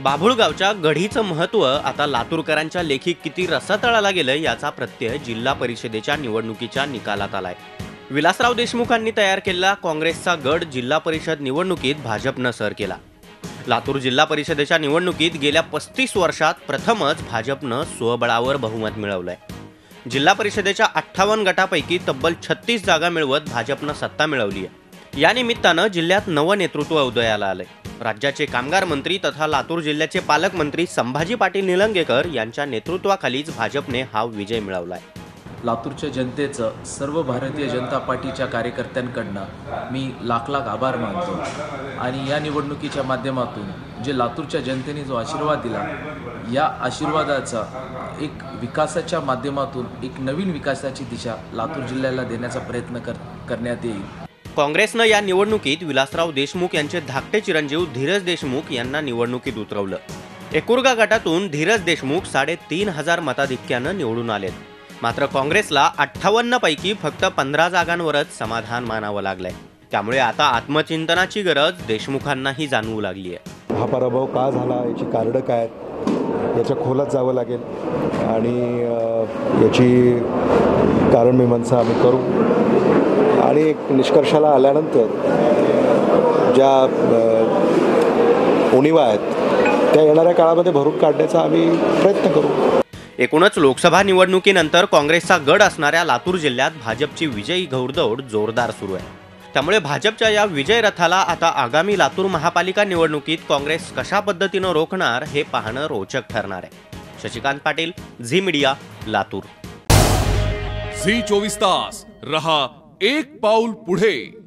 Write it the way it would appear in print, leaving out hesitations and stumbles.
बाभुळगावच्या गढीचं महत्त्व आता लातूरकरांच्या लेखी किती रसातळाला गेलं याचा प्रत्यय जिल्हा परिषदेच्या निवडणुकीच्या निकालात आलाय। विलासराव देशमुखांनी तयार केलेला काँग्रेसचा गड जिल्हा परिषद निवडणुकीत भाजपनं सर केला। लातूर जिल्हा परिषदेच्या निवडणुकीत गेल्या 35 वर्षात प्रथमच भाजपनं स्वबळावर बहुमत मिळवलंय। जिल्हा परिषदेच्या 58 गटापैकी तब्बल 36 जागा मिळवत भाजपनं सत्ता मिळवली आहे। या निमित्तानं जिल्ह्यात नवं नेतृत्व उदयाला आलंय। राज्याचे कामगार मंत्री तथा लातूर जिल्ह्याचे पालकमंत्री संभाजी पाटील निलंगेकर यांच्या नेतृत्वाखालीच भाजपने हा विजय मिळवलाय। लातूरच्या जनतेचं सर्व भारतीय जनता पार्टीच्या कार्यकर्त्यांकडनं मी लाख आभार मानतो आणि या निवडणुकीच्या माध्यमातून जे लातूरच्या जनतेने जो आशीर्वाद दिला, या आशीर्वादाचा एक विकासाच्या माध्यमातून एक नवीन विकासाची दिशा लातूर जिल्ह्याला देण्याचा प्रयत्न करण्यात येईल। काँग्रेसनं या निवडणुकीत विलासराव देशमुख यांचे धाकटे चिरंजीव धीरज देशमुख यांना निवडणुकीत उतरवलं। एकुरगा गटातून धीरज देशमुख 3,500 मताधिक्यानं निवडून आलेत। मात्र काँग्रेसला 58 पैकी फक्त 15 जागांवरच समाधान मानावं लागलंय। त्यामुळे आता आत्मचिंतनाची गरज देशमुखांनाही जाणवू लागली आहे। हा पराभव का झाला, याची कारणं काय, याच्या खोलात जावं लागेल आणि याची कारण मीमांसा आम्ही करू आणि एक निष्कर्षाला आल्यानंतर ज्या उणिवा आहेत त्या येणाऱ्या काळामध्ये भरून काढण्याचा आम्ही प्रयत्न करू। एकूणच लोकसभा निवडणुकीनंतर काँग्रेसचा गड असणाऱ्या लातूर जिल्ह्यात भाजपची विजयी घौडदौड जोरदार सुरू आहे। त्यामुळे भाजपच्या या विजय रथाला आता आगामी लातूर महापालिका निवडणुकीत काँग्रेस कशा पद्धतीनं रोखणार हे पाहणं रोचक ठरणार आहे। Shashikant Patil, Zee media, Latur. Zee 24 तास रहा एक पाऊल पुढे।